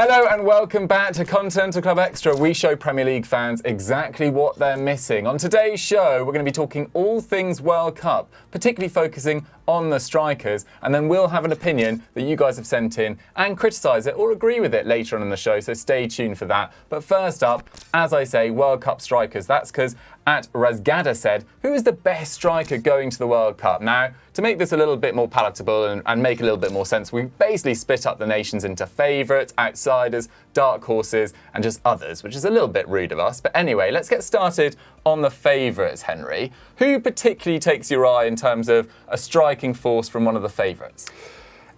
Hello and welcome back to Continental Club Extra. We show Premier League fans exactly what they're missing. On today's show, we're going to be talking all things World Cup, particularly focusing on the strikers, and then we'll have an opinion that you guys have sent in and criticise it or agree with it later on in the show, so stay tuned for that. But first up, as I say, World Cup strikers. That's because at Razgada said, who is the best striker going to the World Cup? Now, to make this a little bit more palatable and make a little bit more sense, we basically split up the nations into favourites, outsiders, dark horses, and just others, which is a little bit rude of us. But anyway, let's get started on the favourites, Henry. Who particularly takes your eye in terms of a striking force from one of the favourites?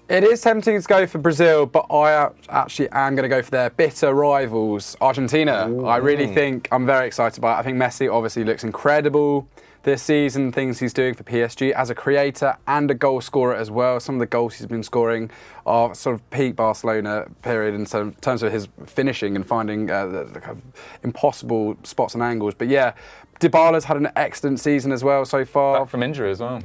It is tempting to go for Brazil, but I actually am going to go for their bitter rivals, Argentina. Ooh. I really think I'm very excited by it. I think Messi obviously looks incredible this season, things he's doing for PSG as a creator and a goal scorer as well. Some of the goals he's been scoring are sort of peak Barcelona period in terms of his finishing and finding the kind of impossible spots and angles. But yeah, Dybala's had an excellent season as well so far. Back from injury as well.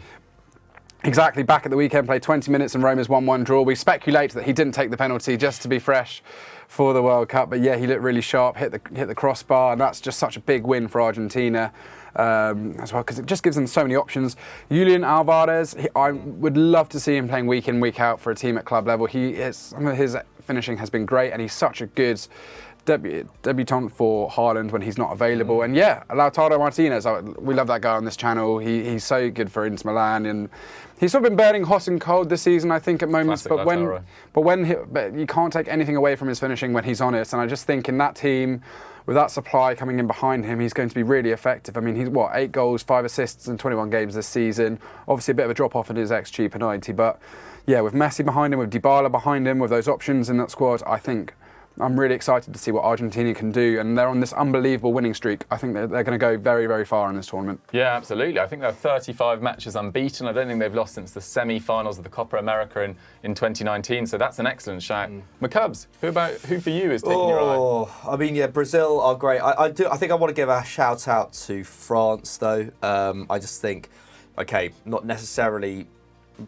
Exactly, back at the weekend, played 20 minutes in Roma's 1-1 draw. We speculate that he didn't take the penalty just to be fresh for the World Cup, but yeah, he looked really sharp, hit the crossbar, and that's just such a big win for Argentina as well, because it just gives them so many options. Julian Alvarez, I would love to see him playing week in, week out for a team at club level. Some of his finishing has been great, and he's such a good debutant for Haaland when he's not available. And yeah, Lautaro Martinez, we love that guy on this channel. He's so good for Inter Milan, and he's sort of been burning hot and cold this season, I think, at moments. Classic But you can't take anything away from his finishing when he's on it. And I just think in that team, with that supply coming in behind him, he's going to be really effective. I mean, he's 8 goals, 5 assists in 21 games this season. Obviously a bit of a drop off in his XG per 90, but yeah, with Messi behind him, with Dybala behind him, with those options in that squad, I think I'm really excited to see what Argentina can do, and they're on this unbelievable winning streak. I think they're going to go very, very far in this tournament. Yeah, absolutely. I think they're 35 matches unbeaten. I don't think they've lost since the semi-finals of the Copa America in 2019, so that's an excellent shout. McCubs, who for you is taking your eye? I mean, yeah, Brazil are great. I think I want to give a shout out to France, though. I just think, okay, not necessarily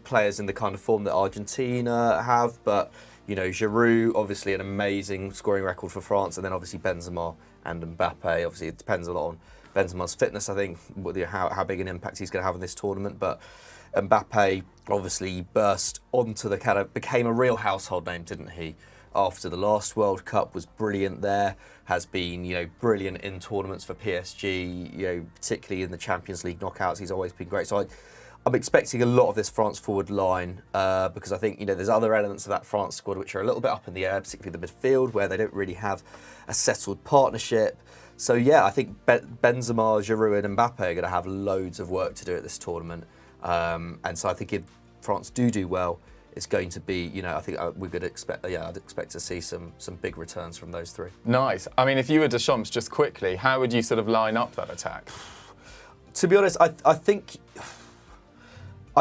players in the kind of form that Argentina have, but you know, Giroud, obviously an amazing scoring record for France, and then obviously Benzema and Mbappe. Obviously, it depends a lot on Benzema's fitness, I think, how big an impact he's going to have in this tournament. But Mbappe obviously burst onto became a real household name, didn't he? After the last World Cup, was brilliant there, has been, brilliant in tournaments for PSG, particularly in the Champions League knockouts. He's always been great. So I'm expecting a lot of this France forward line because I think there's other elements of that France squad which are a little bit up in the air, particularly the midfield where they don't really have a settled partnership. So yeah, I think Benzema, Giroud and Mbappe are going to have loads of work to do at this tournament. And so I think if France do well, it's going to be, I think we're going to expect, I'd expect to see some big returns from those three. Nice. I mean, if you were Deschamps, just quickly, how would you sort of line up that attack? To be honest, I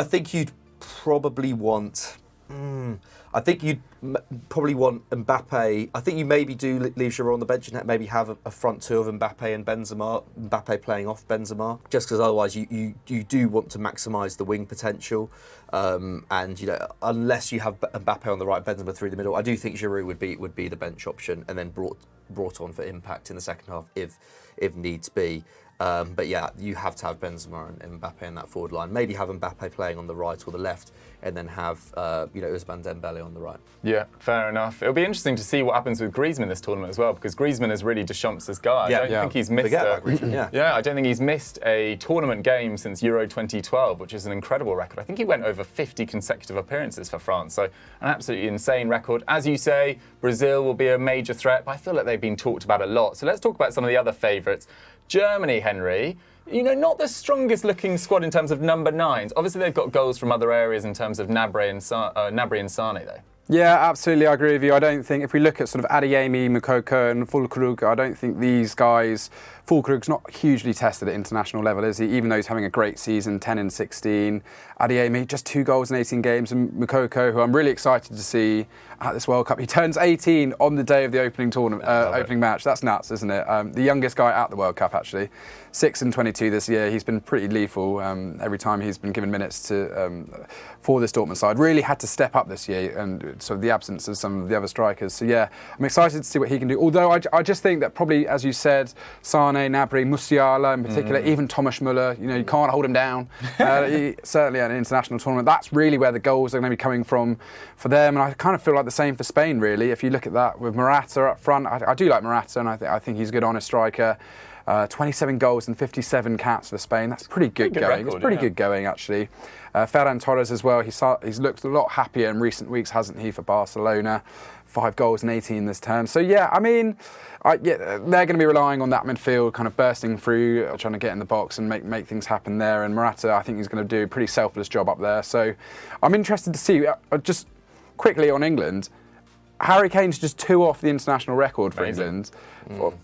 think you'd probably want. I think you'd probably want Mbappe. I think you maybe do leave Giroud on the bench and maybe have a front two of Mbappe and Benzema. Mbappe playing off Benzema, just because otherwise you do want to maximise the wing potential. And unless you have Mbappe on the right, Benzema through the middle, I do think Giroud would be the bench option and then brought on for impact in the second half if needs be. But yeah, you have to have Benzema and Mbappe in that forward line. Maybe have Mbappe playing on the right or the left, and then have Ousmane Dembele on the right. Yeah, fair enough. It'll be interesting to see what happens with Griezmann this tournament as well, because Griezmann is really Deschamps' guy. I don't think he's missed. I don't think he's missed a tournament game since Euro 2012, which is an incredible record. I think he went over 50 consecutive appearances for France, so an absolutely insane record. As you say, Brazil will be a major threat, but I feel like they've been talked about a lot. So let's talk about some of the other favourites. Germany, Henry, not the strongest looking squad in terms of number 9s. Obviously, they've got goals from other areas in terms of Gnabry and Sane, though. Yeah, absolutely, I agree with you. I don't think, if we look at sort of Adeyemi, Moukoko and Füllkrug, I don't think these guys, Füllkrug's not hugely tested at international level, is he? Even though he's having a great season, 10 and 16. Adeyemi, just 2 goals in 18 games. And Moukoko, who I'm really excited to see at this World Cup. He turns 18 on the day of the opening tournament, opening match. That's nuts, isn't it? The youngest guy at the World Cup, actually. 6 and 22 this year. He's been pretty lethal every time he's been given minutes for this Dortmund side. Really had to step up this year, and sort of the absence of some of the other strikers. So yeah, I'm excited to see what he can do. Although I just think that probably, as you said, Sane, Gnabry, Musiala in particular, even Thomas Müller, you can't hold him down. Certainly at an international tournament, that's really where the goals are going to be coming from for them. And I kind of feel like the same for Spain, really. If you look at that with Morata up front, I do like Morata, and I think he's a good, honest striker. 27 goals and 57 caps for Spain. That's pretty good going. It's pretty good going, actually. Ferran Torres as well. He's looked a lot happier in recent weeks, hasn't he, for Barcelona? 5 goals and 18 this term. So yeah, I mean, they're going to be relying on that midfield kind of bursting through, trying to get in the box and make things happen there. And Morata, I think he's going to do a pretty selfless job up there. So I'm interested to see. Just quickly on England, Harry Kane's just 2 off the international record for England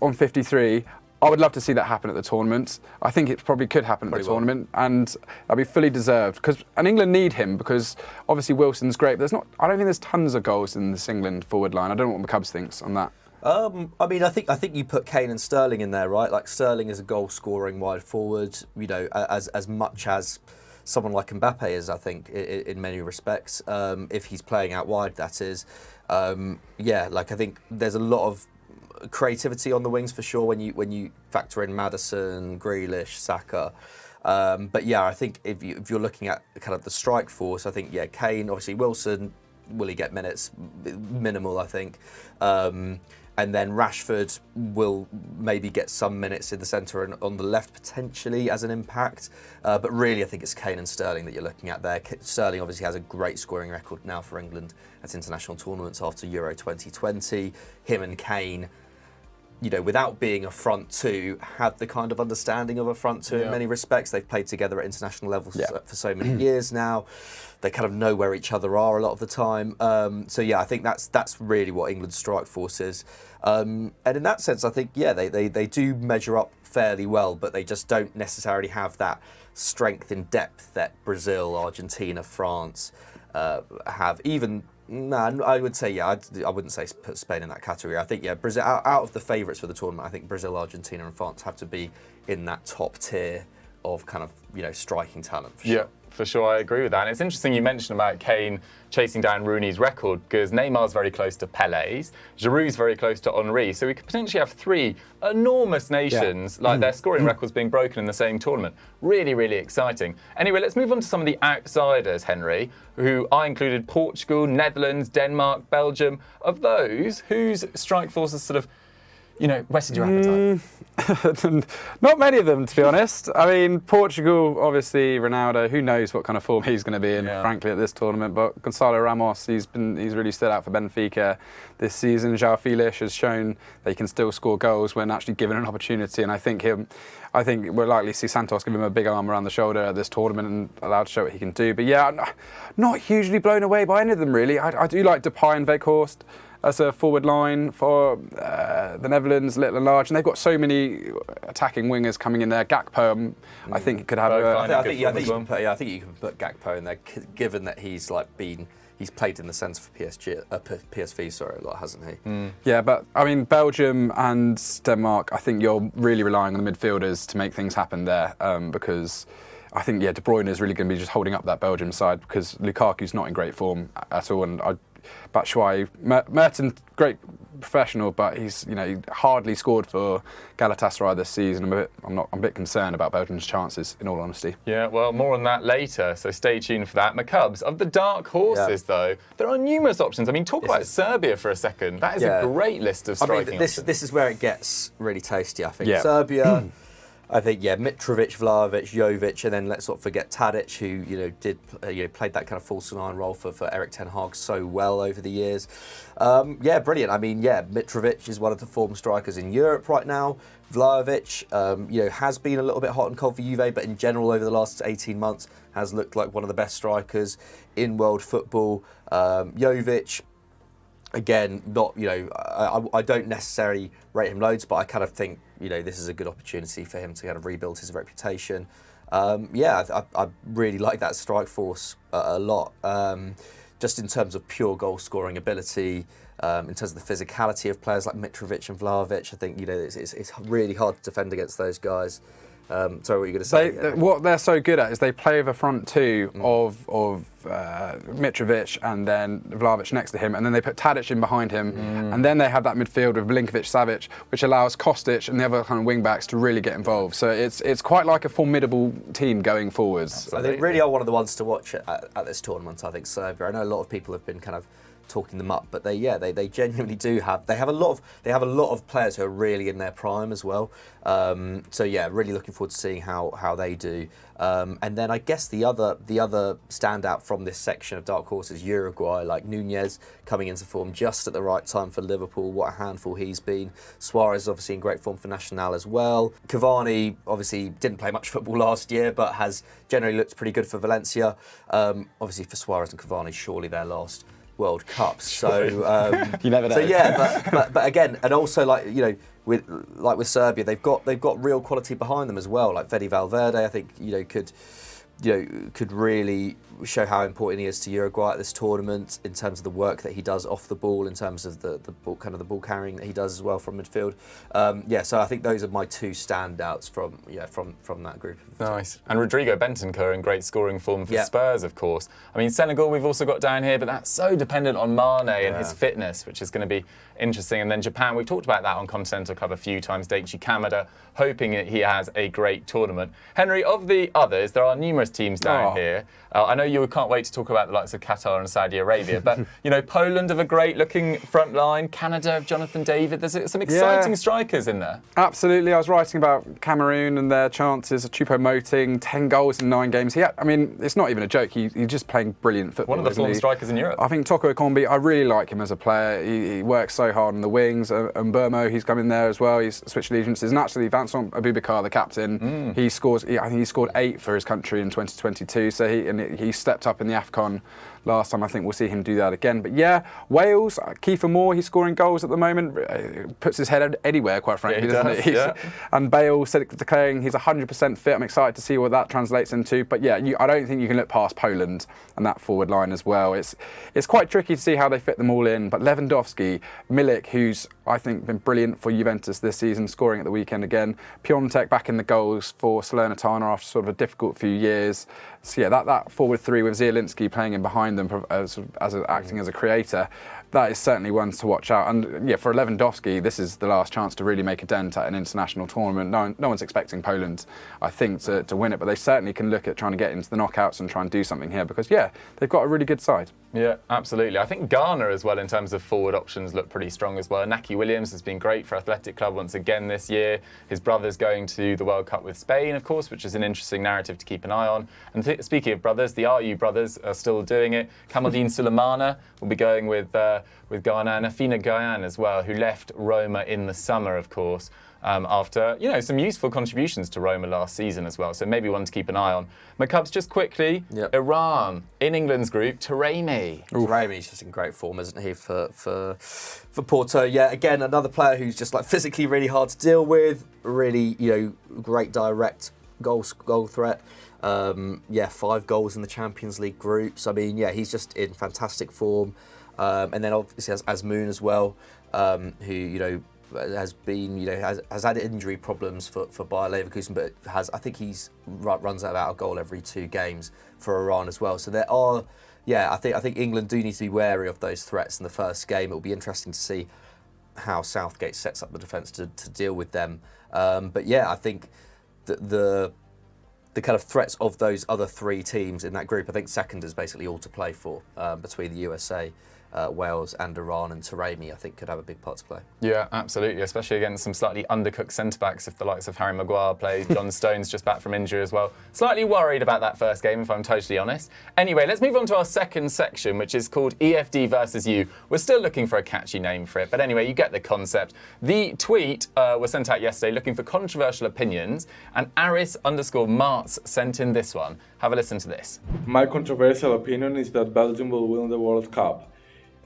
on 53. I would love to see that happen at the tournament. I think it probably could happen at the tournament, and that'd be fully deserved. And England need him, because obviously Wilson's great, but I don't think there's tons of goals in this England forward line. I don't know what McCubbs thinks on that. I mean, I think you put Kane and Sterling in there, right? Like, Sterling is a goal-scoring wide forward, as much as someone like Mbappe is, I think, in many respects. If he's playing out wide, that is. I think there's a lot of creativity on the wings for sure when you factor in Maddison, Grealish, Saka. But yeah, I think if you're looking at kind of the strike force, I think Kane, obviously Wilson, will he get minutes? Minimal, I think. And then Rashford will maybe get some minutes in the centre and on the left potentially as an impact. But really, I think it's Kane and Sterling that you're looking at there. Sterling obviously has a great scoring record now for England at international tournaments after Euro 2020. Him and Kane, without being a front two, have the kind of understanding of a front two in many respects. They've played together at international levels for so many years now. They kind of know where each other are a lot of the time. I think that's really what England's strike force is. And in that sense, I think, they do measure up fairly well, but they just don't necessarily have that strength in depth that Brazil, Argentina, France have. I would say, I wouldn't say put Spain in that category. I think, Brazil, out of the favourites for the tournament, I think Brazil, Argentina and France have to be in that top tier of kind of, striking talent, for sure. Yeah, for sure, I agree with that. And it's interesting you mentioned about Kane chasing down Rooney's record, because Neymar's very close to Pelé's, Giroud's very close to Henry, so we could potentially have 3 enormous nations, like their scoring records being broken in the same tournament. Really, really exciting. Anyway, let's move on to some of the outsiders, Henry, who I included Portugal, Netherlands, Denmark, Belgium. Of those, whose strike force is sort of, whetted your appetite? Not many of them, to be honest. I mean, Portugal, obviously, Ronaldo, who knows what kind of form he's going to be in, frankly, at this tournament. But Gonçalo Ramos, he's really stood out for Benfica this season. João Felix has shown that he can still score goals when actually given an opportunity. And I think we're likely to see Santos give him a big arm around the shoulder at this tournament and allowed to show what he can do. But yeah, not hugely blown away by any of them, really. I do like Depay and Weghorst as a forward line for the Netherlands, little and large, and they've got so many attacking wingers coming in there. Gakpo, I think could have I think you can put Gakpo in there, given that he's played in the centre for PSV, a lot, hasn't he? Yeah, but I mean, Belgium and Denmark, I think you're really relying on the midfielders to make things happen there, because I think De Bruyne is really going to be just holding up that Belgium side, because Lukaku's not in great form at all, and Batshuayi, Mertens, great professional, but he hardly scored for Galatasaray this season. I'm a bit concerned about Belgium's chances, in all honesty. Yeah, well, more on that later, so stay tuned for that. McCubbs, of the dark horses, though, there are numerous options. I mean, talk about Serbia for a second. That is a great list of striking options. This is where it gets really tasty, I think. Serbia, I think, Mitrovic, Vlahovic, Jovic, and then let's not forget Tadic, who played that kind of false nine role for Erik ten Hag so well over the years. Brilliant. I mean, Mitrovic is one of the form strikers in Europe right now. Vlahovic, has been a little bit hot and cold for Juve, but in general over the last 18 months has looked like one of the best strikers in world football. Jovic, again, not, I don't necessarily rate him loads, but I kind of think, this is a good opportunity for him to kind of rebuild his reputation. I really like that strike force a lot. just in terms of pure goal scoring ability, in terms of the physicality of players like Mitrovic and Vlahovic, I think it's really hard to defend against those guys. Sorry, what were you going to say? What they're so good at is they play with a front two of Mitrovic and then Vlahovic next to him, and then they put Tadic in behind him, and then they have that midfield with Milinkovic-Savic, which allows Kostic and the other kind of wing backs to really get involved. So it's quite like a formidable team going forwards. I think really are one of the ones to watch at this tournament. I think Serbia. I know a lot of people have been kind of talking them up, but they genuinely do have a lot of players who are really in their prime as well. So yeah, really looking forward to seeing how they do. And then I guess the other standout from this section of dark horses, Uruguay, like Nunez coming into form just at the right time for Liverpool. What a handful he's been. Suarez obviously in great form for Nacional as well. Cavani obviously didn't play much football last year, but has generally looked pretty good for Valencia. Obviously for Suarez and Cavani, surely their last World Cups. So you never know. So yeah, but again, and also with Serbia, they've got real quality behind them as well. Like Fede Valverde, I think could really show how important he is to Uruguay at this tournament in terms of the work that he does off the ball, in terms of the ball carrying that he does as well from midfield. So I think those are my two standouts from that group. Nice. And Rodrigo Bentancur in great scoring form for Spurs, of course. I mean, Senegal we've also got down here, but that's so dependent on Mane and his fitness, which is going to be interesting. And then Japan, we've talked about that on Continental Club a few times. Daichi Kamada, hoping that he has a great tournament. Henry, of the others, there are numerous teams down here. I know you can't wait to talk about the likes of Qatar and Saudi Arabia, but Poland have a great-looking front line. Canada have Jonathan David. There's some exciting strikers in there. Absolutely. I was writing about Cameroon and their chances of Choupo-Moting, 10 goals in 9 games. It's not even a joke. He's just playing brilliant football. One of the form strikers in Europe. I think Toko Ekambi, I really like him as a player. He works so hard on the wings. And Burmo, he's come in there as well. He's switched allegiances. And actually, Vincent Aboubakar, the captain, he scores. I think he scored 8 for his country in 2022. So he stepped up in the AFCON last time. I think we'll see him do that again. But yeah, Wales, Kiefer Moore, he's scoring goals at the moment. Puts his head anywhere, quite frankly, doesn't he? And Bale declaring he's 100% fit. I'm excited to see what that translates into. But yeah, I don't think you can look past Poland and that forward line as well. It's quite tricky to see how they fit them all in. But Lewandowski, Milik, who's I think been brilliant for Juventus this season, scoring at the weekend again. Piontek back in the goals for Salernitana after sort of a difficult few years. So yeah, that forward three with Zielinski playing in behind them acting as a creator, that is certainly one to watch out. And yeah, for Lewandowski, this is the last chance to really make a dent at an international tournament. No one's expecting Poland, I think, to win it, but they certainly can look at trying to get into the knockouts and try and do something here because, yeah, they've got a really good side. Yeah, absolutely. I think Ghana as well, in terms of forward options, look pretty strong as well. Naki Williams has been great for Athletic Club once again this year. His brother's going to the World Cup with Spain, of course, which is an interesting narrative to keep an eye on. And speaking of brothers, the RU brothers are still doing it. Kamaldeen Sulemana will be going with Ghana, and Afina Gyan as well, who left Roma in the summer, of course. After some useful contributions to Roma last season as well, so maybe one to keep an eye on. McCubs, just quickly, Iran in England's group, Taremi. Taremi's just in great form, isn't he, for Porto? Yeah, again, another player who's just like physically really hard to deal with. Really, great direct goal threat. 5 goals in the Champions League groups. I mean, yeah, he's just in fantastic form. And then obviously has Azmoun as well, who has been has had injury problems for Bayer Leverkusen, but I think he's runs at about a goal every 2 games for Iran as well. So there are, I think England do need to be wary of those threats in the first game. It will be interesting to see how Southgate sets up the defence to deal with them. But yeah, I think the kind of threats of those other 3 teams in that group, I think second is basically all to play for between the USA, Wales and Iran, and Taremi I think could have a big part to play. Yeah, absolutely, especially against some slightly undercooked centre-backs if the likes of Harry Maguire plays. John Stones just back from injury as well. Slightly worried about that first game, if I'm totally honest. Anyway, let's move on to our second section, which is called EFD versus you. We're still looking for a catchy name for it, but anyway, you get the concept. The tweet was sent out yesterday looking for controversial opinions, and Aris_Marts sent in this one. Have a listen to this. My controversial opinion is that Belgium will win the World Cup.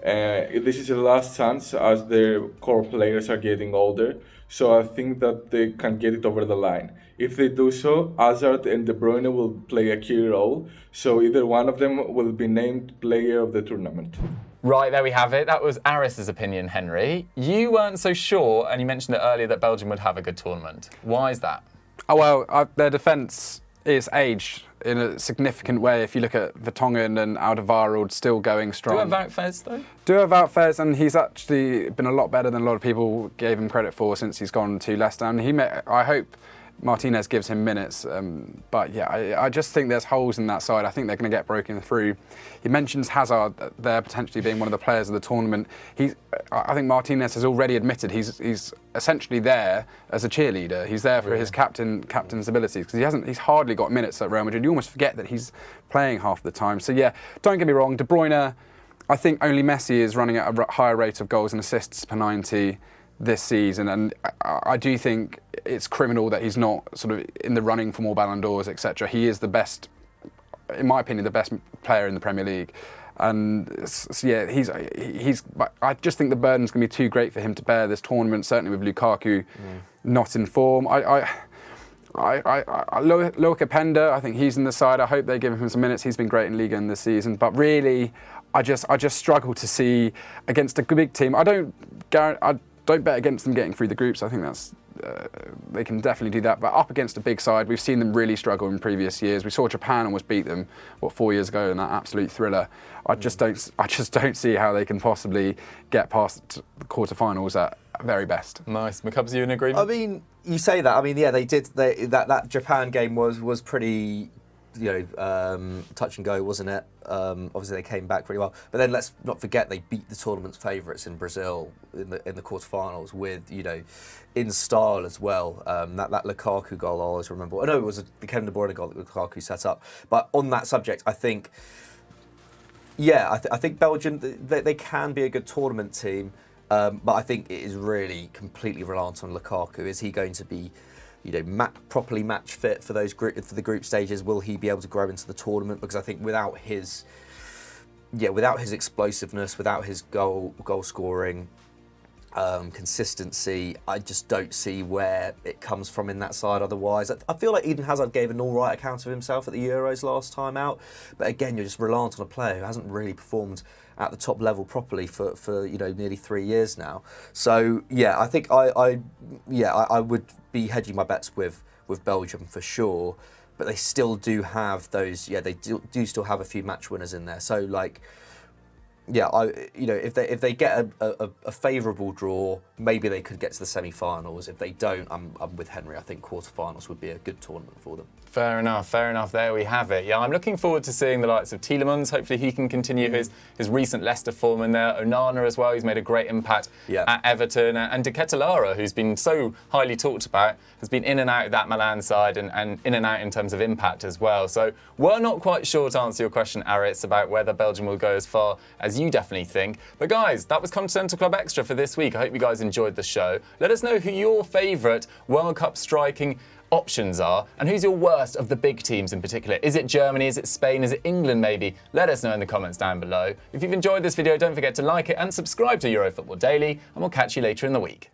This is the last chance as their core players are getting older, so I think that they can get it over the line. If they do so, Hazard and De Bruyne will play a key role, so either one of them will be named player of the tournament. Right, there we have it. That was Aris's opinion, Henry. You weren't so sure, and you mentioned it earlier, that Belgium would have a good tournament. Why is that? Oh, well, their defence is aged in a significant way. If you look at Vertonghen and Alderweireld still going strong. Do have Wout though? Do have Wout, and he's actually been a lot better than a lot of people gave him credit for since he's gone to Leicester. And I hope Martinez gives him minutes, but yeah, I just think there's holes in that side. I think they're going to get broken through. He mentions Hazard there potentially being one of the players of the tournament. I think Martinez has already admitted he's essentially there as a cheerleader. He's there for his captain's abilities because he's hardly got minutes at Real Madrid. You almost forget that he's playing half the time. So yeah, don't get me wrong, De Bruyne. I think only Messi is running at a higher rate of goals and assists per 90 this season, and I do think it's criminal that he's not sort of in the running for more Ballon d'Ors, etc. He is the best, in my opinion, the best player in the Premier League, and so yeah, he's. I just think the burden's going to be too great for him to bear this tournament. Certainly with Lukaku not in form. Loic Openda, I think he's in the side. I hope they give him some minutes. He's been great in Liga in this season, but really, I just struggle to see against a big team. I don't bet against them getting through the groups. I think they can definitely do that. But up against a big side, we've seen them really struggle in previous years. We saw Japan almost beat them 4 years ago in that absolute thriller. I just don't see how they can possibly get past the quarterfinals at very best. Nice. McCubbs, you in agreement? I mean, you say that. I mean, yeah, they did. That Japan game was pretty, touch and go, wasn't it? Obviously, they came back pretty well. But then let's not forget they beat the tournament's favourites in Brazil in the quarterfinals with, in style as well. That Lukaku goal I always remember. I know it was the Kevin De Bruyne goal that Lukaku set up. But on that subject, I think, I think Belgium, they can be a good tournament team. But I think it is really completely reliant on Lukaku. Is he going to be properly match fit for the group stages? Will he be able to grow into the tournament? Because I think without his explosiveness, without his goal scoring consistency, I just don't see where it comes from in that side. Otherwise, I feel like Eden Hazard gave an all right account of himself at the Euros last time out. But again, you're just reliant on a player who hasn't really performed at the top level properly for nearly 3 years now. So yeah, I think I would be hedging my bets with Belgium for sure, but they still do have those. Yeah, they do still have a few match winners in there. So if they get a favourable draw, maybe they could get to the semi-finals. If they don't, I'm with Henry. I think quarter-finals would be a good tournament for them. Fair enough. There we have it. Yeah, I'm looking forward to seeing the likes of Tielemans. Hopefully he can continue his recent Leicester form in there. Onana as well, he's made a great impact at Everton. And De Ketelaere, who's been so highly talked about, has been in and out of that Milan side and in and out in terms of impact as well. So we're not quite sure, to answer your question, Aris, about whether Belgium will go as far as you definitely think. But guys, that was Continental Club Extra for this week. I hope you guys enjoyed the show. Let us know who your favourite World Cup striking options are, and who's your worst of the big teams in particular. Is it Germany? Is it Spain? Is it England maybe? Let us know in the comments down below. If you've enjoyed this video, don't forget to like it and subscribe to Eurofootball Daily, and we'll catch you later in the week.